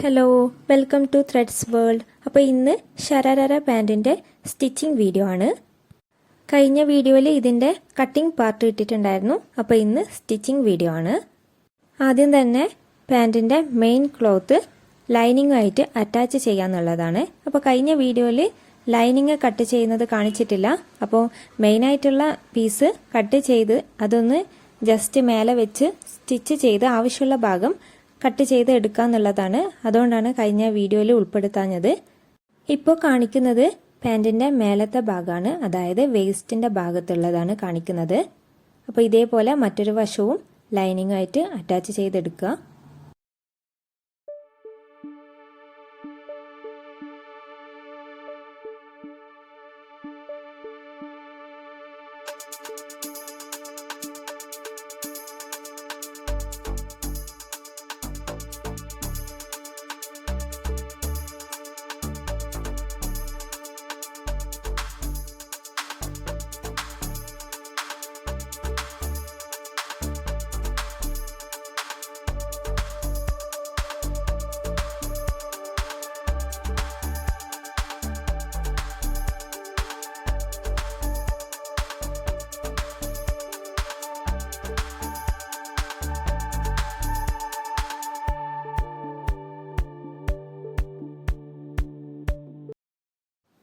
Hello welcome to threads world. അപ്പോൾ ഇന്ന് ഷരാര പാൻറ്റിൻ്റെ stitching video ആണ്. കഴിഞ്ഞ വീഡിയോയിൽ ഇതിൻ്റെ കട്ടിംഗ് പാർട്ട് ഇട്ടിട്ടുണ്ടായിരുന്നു. അപ്പോൾ ഇന്ന് സ്റ്റിച്ചിങ് വീഡിയോ ആണ്. ആദ്യം തന്നെ പാൻറ്റിൻ്റെ മെയിൻ ക്ലോത്ത് ലൈനിങ് ആയിട്ട് അറ്റാച്ച് ചെയ്യാന്നുള്ളതാണ്. അപ്പോൾ കഴിഞ്ഞ വീഡിയോയിൽ ലൈനിങ് കട്ട് ചെയ്യുന്നത് കാണിച്ചിട്ടില്ല. അപ്പോൾ മെയിനായിട്ടുള്ള പീസ് കട്ട് ചെയ്ത് അതൊന്ന് ജസ്റ്റ് മേലെ വെച്ച് സ്റ്റിച്ച് ചെയ്ത് ആവശ്യമുള്ള ഭാഗം കട്ട് ചെയ്ത് എടുക്കുക എന്നുള്ളതാണ്. അതുകൊണ്ടാണ് കഴിഞ്ഞ വീഡിയോയിൽ ഉൾപ്പെടുത്താഞ്ഞത്. ഇപ്പോൾ കാണിക്കുന്നത് പാൻറ്റിൻ്റെ മേലത്തെ ഭാഗമാണ്, അതായത് വേസ്റ്റിൻ്റെ ഭാഗത്തുള്ളതാണ് കാണിക്കുന്നത്. അപ്പോൾ ഇതേപോലെ മറ്റൊരു വശവും ലൈനിങ് ആയിട്ട് അറ്റാച്ച് ചെയ്തെടുക്കുക.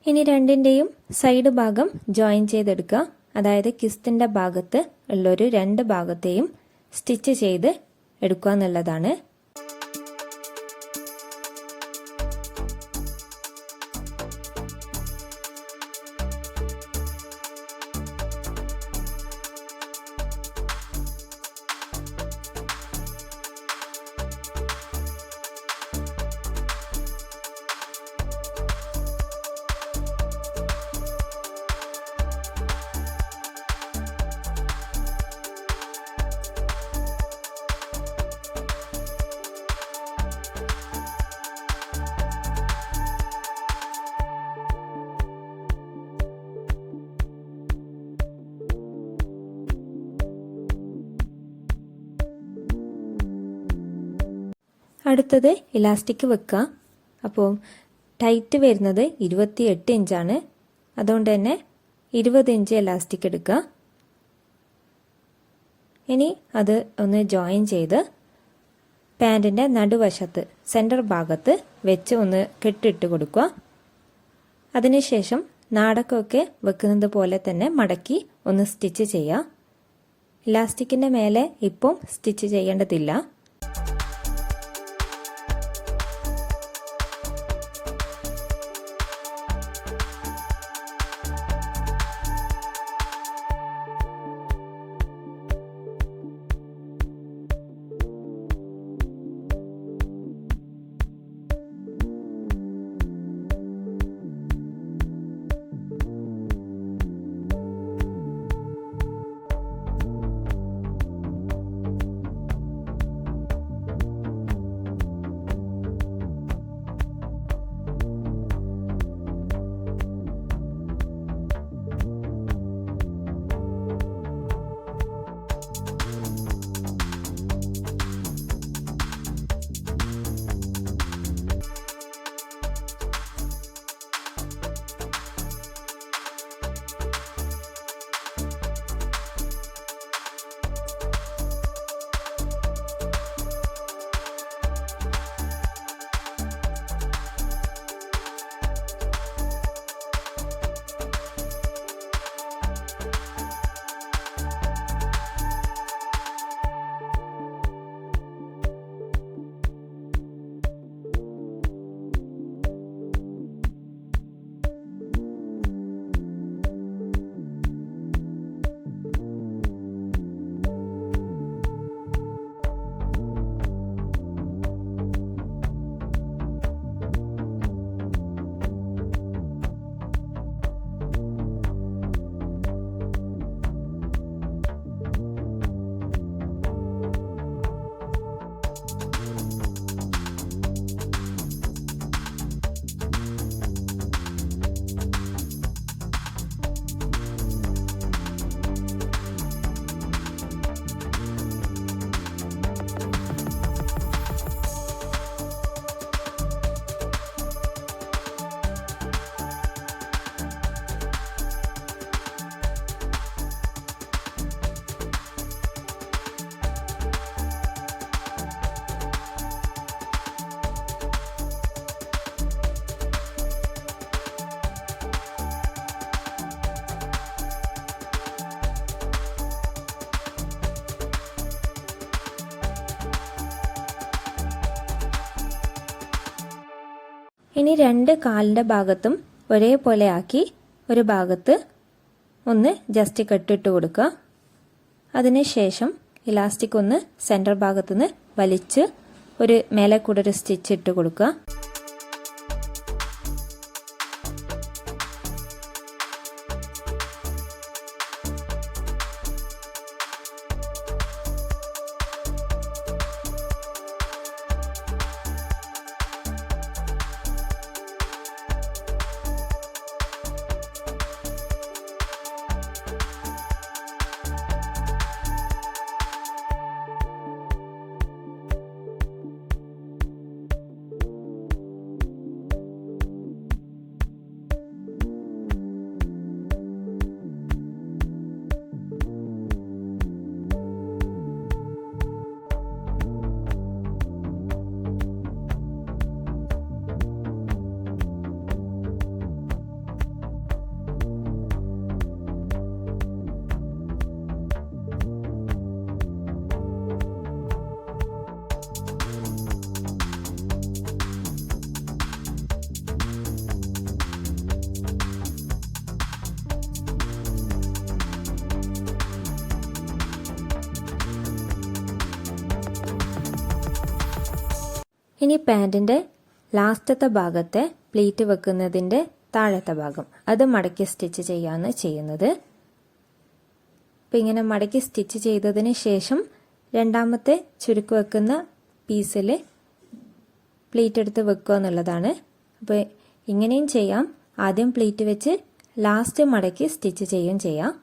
ഇനി രണ്ടിൻ്റെയും സൈഡ് ഭാഗം ജോയിൻ ചെയ്തെടുക്കുക. അതായത് കിസ്റ്റിൻ്റെ ഭാഗത്ത് ഉള്ളൊരു രണ്ട് ഭാഗത്തെയും സ്റ്റിച്ച് ചെയ്ത് എടുക്കുക എന്നുള്ളതാണ്. അടുത്തത് ഇലാസ്റ്റിക് വെക്കുക. അപ്പോൾ ടൈറ്റ് വരുന്നത് 28 ഇഞ്ചാണ്. അതുകൊണ്ട് തന്നെ 20 ഇഞ്ച് ഇലാസ്റ്റിക് എടുക്കുക. ഇനി അത് ഒന്ന് ജോയിൻ ചെയ്ത് പാൻറ്റിൻ്റെ നടുവശത്ത് സെൻറ്റർ ഭാഗത്ത് വെച്ച് ഒന്ന് കെട്ടിട്ട് കൊടുക്കുക. അതിനുശേഷം നാടകമൊക്കെ വെക്കുന്നത് പോലെ തന്നെ മടക്കി ഒന്ന് സ്റ്റിച്ച് ചെയ്യുക. ഇലാസ്റ്റിക്കിൻ്റെ മേലെ ഇപ്പം സ്റ്റിച്ച് ചെയ്യേണ്ടതില്ല. ഇനി രണ്ട് കാലിൻ്റെ ഭാഗത്തും ഒരേപോലെ ആക്കി ഒരു ഭാഗത്ത് ഒന്ന് ജസ്റ്റ് കെട്ടിട്ട് കൊടുക്കുക. അതിനുശേഷം ഇലാസ്റ്റിക് ഒന്ന് സെൻറ്റർ ഭാഗത്തുനിന്ന് വലിച്ച് ഒരു മേലെ കൂടെ ഒരു സ്റ്റിച്ച് ഇട്ട് കൊടുക്കുക. ഇനി പാൻറ്റിൻ്റെ ലാസ്റ്റത്തെ ഭാഗത്തെ പ്ലീറ്റ് വെക്കുന്നതിൻ്റെ താഴത്തെ ഭാഗം അത് മടക്കി സ്റ്റിച്ച് ചെയ്യാണ് ചെയ്യുന്നത്. അപ്പോൾ ഇങ്ങനെ മടക്കി സ്റ്റിച്ച് ചെയ്തതിന് ശേഷം രണ്ടാമത്തെ ചുരുക്ക് വെക്കുന്ന പീസിൽ പ്ലീറ്റ് എടുത്ത് വെക്കുക എന്നുള്ളതാണ്. അപ്പോൾ ഇങ്ങനെയും ചെയ്യാം. ആദ്യം പ്ലീറ്റ് വെച്ച് ലാസ്റ്റ് മടക്കി സ്റ്റിച്ച് ചെയ്യുകയും ചെയ്യാം.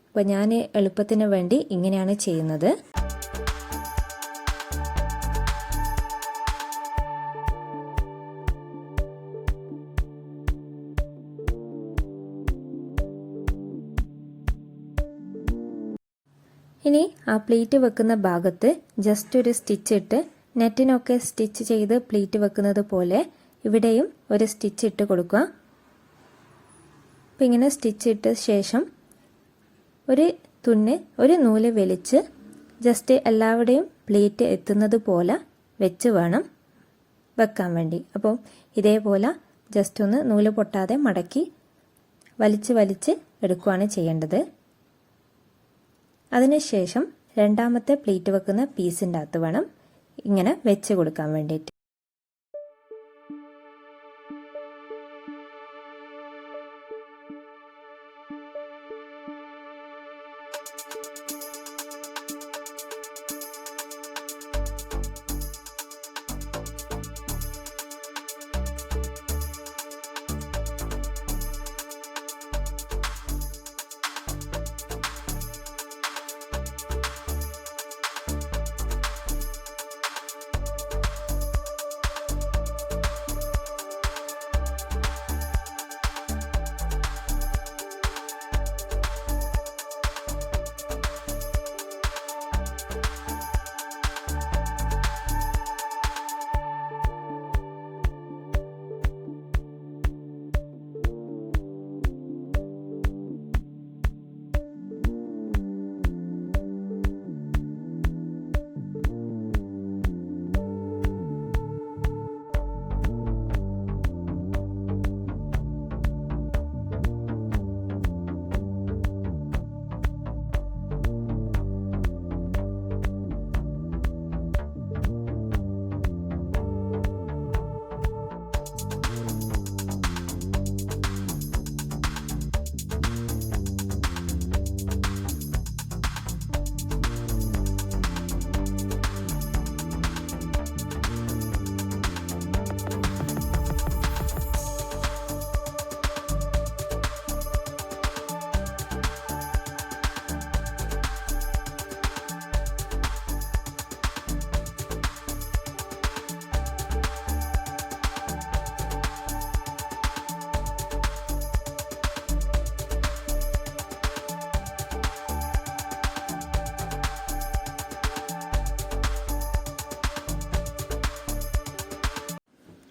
അപ്പോൾ ഞാൻ എളുപ്പത്തിന് വേണ്ടി ഇങ്ങനെയാണ് ചെയ്യുന്നത്. ഇനി ആ പ്ലീറ്റ് വെക്കുന്ന ഭാഗത്ത് ജസ്റ്റ് ഒരു സ്റ്റിച്ച് ഇട്ട് നെറ്റിനൊക്കെ സ്റ്റിച്ച് ചെയ്ത് പ്ലീറ്റ് വെക്കുന്നത് പോലെ ഇവിടെയും ഒരു സ്റ്റിച്ച് ഇട്ട് കൊടുക്കുക. അപ്പം ഇങ്ങനെ സ്റ്റിച്ച് ഇട്ട ശേഷം ഒരു നൂല് വലിച്ച് ജസ്റ്റ് എല്ലാവിടെയും പ്ലീറ്റ് എത്തുന്നത് പോലെ വെച്ച് വേണം വെക്കാൻ വേണ്ടി. അപ്പോൾ ഇതേപോലെ ജസ്റ്റ് ഒന്ന് നൂല് പൊട്ടാതെ മടക്കി വലിച്ച് എടുക്കുകയാണ് ചെയ്യേണ്ടത്. അതിനുശേഷം രണ്ടാമത്തെ പ്ലീറ്റ് വെക്കുന്ന പീസിൻ്റെ അകത്ത് വേണം ഇങ്ങനെ വെച്ച് കൊടുക്കാൻ വേണ്ടിയിട്ട്.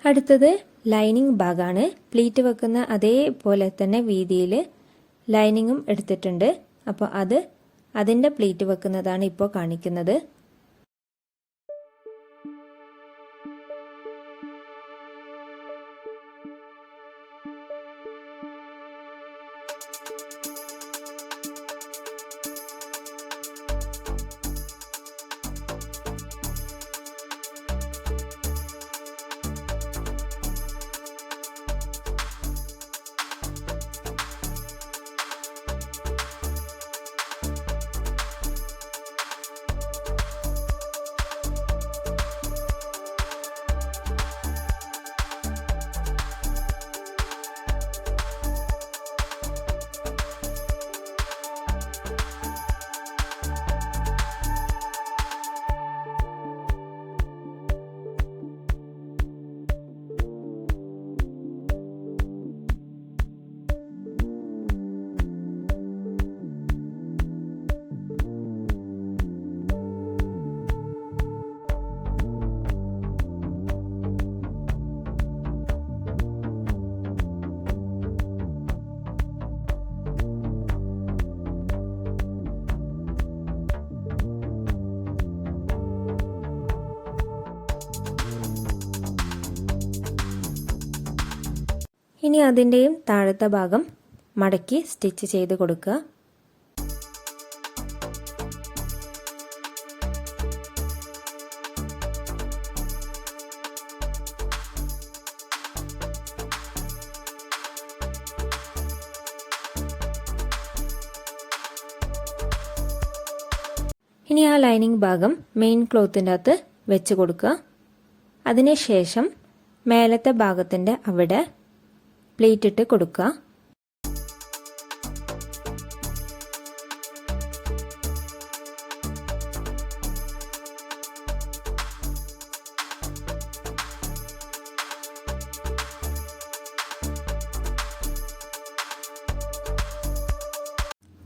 അടുത്തത് ലൈനിങ് ഭാഗമാണ്. പ്ലീറ്റ് വെക്കുന്ന അതേപോലെ തന്നെ വീതിയിൽ ലൈനിങ്ങും എടുത്തിട്ടുണ്ട്. അപ്പോൾ അതിൻ്റെ പ്ലീറ്റ് വെക്കുന്നതാണ് ഇപ്പോൾ കാണിക്കുന്നത്. ഇനി അതിൻ്റെയും താഴത്തെ ഭാഗം മടക്കി സ്റ്റിച്ച് ചെയ്ത് കൊടുക്കുക. ഇനി ആ ലൈനിങ് ഭാഗം മെയിൻ ക്ലോത്തിൻ്റെ അകത്ത് വെച്ച് കൊടുക്കുക. അതിനുശേഷം മേലത്തെ ഭാഗത്തിൻ്റെ അവിടെ പ്ലേറ്റ് ഇട്ട് കൊടുക്കുക.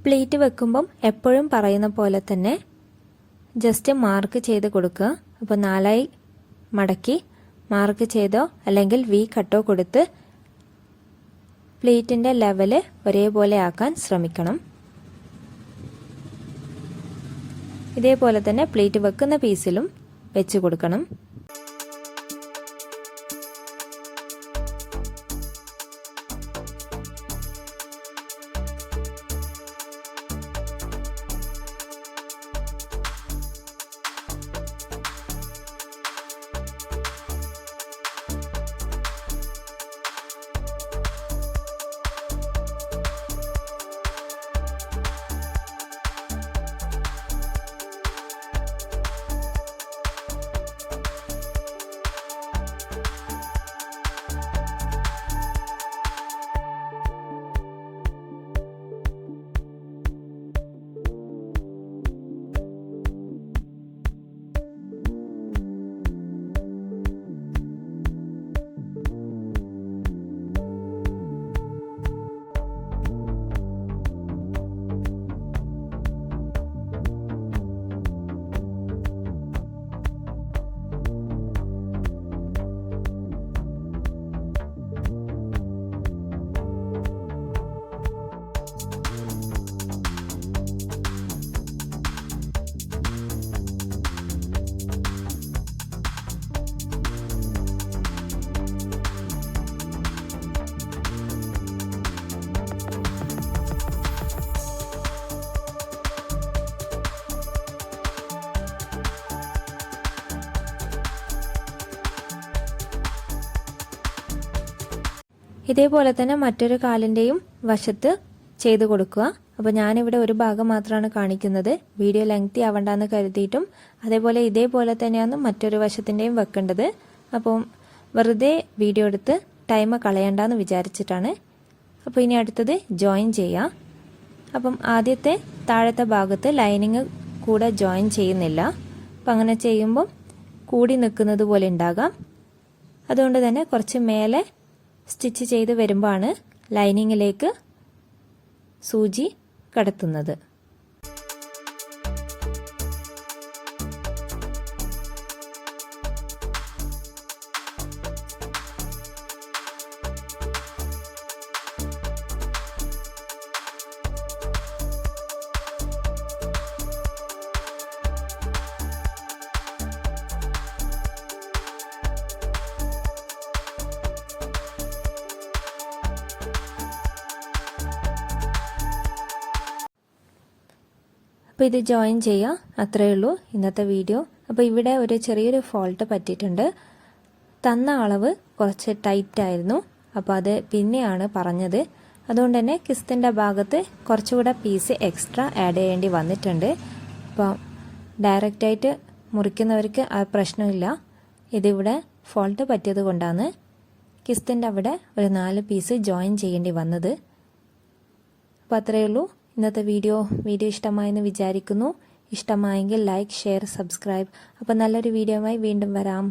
പ്ലേറ്റ് വെക്കുമ്പം എപ്പോഴും പറയുന്ന പോലെ തന്നെ ജസ്റ്റ് മാർക്ക് ചെയ്ത് കൊടുക്കുക. അപ്പോൾ 4 മടക്കി മാർക്ക് ചെയ്തോ അല്ലെങ്കിൽ വി കട്ടോ കൊടുത്ത് പ്ലേറ്റിൻ്റെ ലെവല് ഒരേപോലെ ആക്കാൻ ശ്രമിക്കണം. ഇതേപോലെ തന്നെ പ്ലേറ്റ് വെക്കുന്ന പീസിലും വെച്ച് കൊടുക്കണം. ഇതേപോലെ തന്നെ മറ്റൊരു കാലിൻ്റെയും വശത്ത് ചെയ്ത് കൊടുക്കുക. അപ്പോൾ ഞാനിവിടെ ഒരു ഭാഗം മാത്രമാണ് കാണിക്കുന്നത്, വീഡിയോ ലെങ്തി ആവണ്ടെന്ന് കരുതിയിട്ടും. അതേപോലെ ഇതേപോലെ തന്നെയാണ് മറ്റൊരു വശത്തിൻ്റെയും വെക്കേണ്ടത്. അപ്പം വെറുതെ വീഡിയോ എടുത്ത് ടൈം കളയണ്ടെന്ന് വിചാരിച്ചിട്ടാണ്. അപ്പോൾ ഇനി അടുത്തത് ജോയിൻ ചെയ്യുക. അപ്പം ആദ്യത്തെ താഴത്തെ ഭാഗത്ത് ലൈനിങ് കൂടെ ജോയിൻ ചെയ്യുന്നില്ല. അപ്പം അങ്ങനെ ചെയ്യുമ്പം കൂടി നിൽക്കുന്നത് പോലെ ഉണ്ടാകാം. അതുകൊണ്ട് തന്നെ കുറച്ച് മേലെ സ്റ്റിച്ച് ചെയ്ത് വരുമ്പോഴാണ് ലൈനിങ്ങിലേക്ക് സൂചി കടത്തുന്നത്. അപ്പോൾ ഇത് ജോയിൻ ചെയ്യുക, അത്രയേ ഉള്ളൂ ഇന്നത്തെ വീഡിയോ. അപ്പോൾ ഇവിടെ ഒരു ചെറിയൊരു ഫോൾട്ട് പറ്റിയിട്ടുണ്ട്. തന്ന അളവ് കുറച്ച് ടൈറ്റ് ആയിരുന്നു, അപ്പോൾ അത് പിന്നെയാണ് പറഞ്ഞത്. അതുകൊണ്ട് തന്നെ കിസ്തിൻ്റെ ഭാഗത്ത് കുറച്ചുകൂടെ പീസ് എക്സ്ട്രാ ആഡ് ചെയ്യേണ്ടി വന്നിട്ടുണ്ട്. അപ്പോൾ ഡയറക്റ്റായിട്ട് മുറിക്കുന്നവർക്ക് ആ പ്രശ്നമില്ല. ഇതിവിടെ ഫോൾട്ട് പറ്റിയത് കൊണ്ടാണ് കിസ്തിൻ്റെ അവിടെ ഒരു 4 പീസ് ജോയിൻ ചെയ്യേണ്ടി വന്നത്. അപ്പോൾ അത്രയേ ഉള്ളൂ ഇന്നത്തെ വീഡിയോ ഇഷ്ടമായെന്ന് വിചാരിക്കുന്നു. ഇഷ്ടമായെങ്കിൽ ലൈക്ക്, ഷെയർ, സബ്സ്ക്രൈബ്. അപ്പോൾ നല്ലൊരു വീഡിയോയുമായി വീണ്ടും വരാം.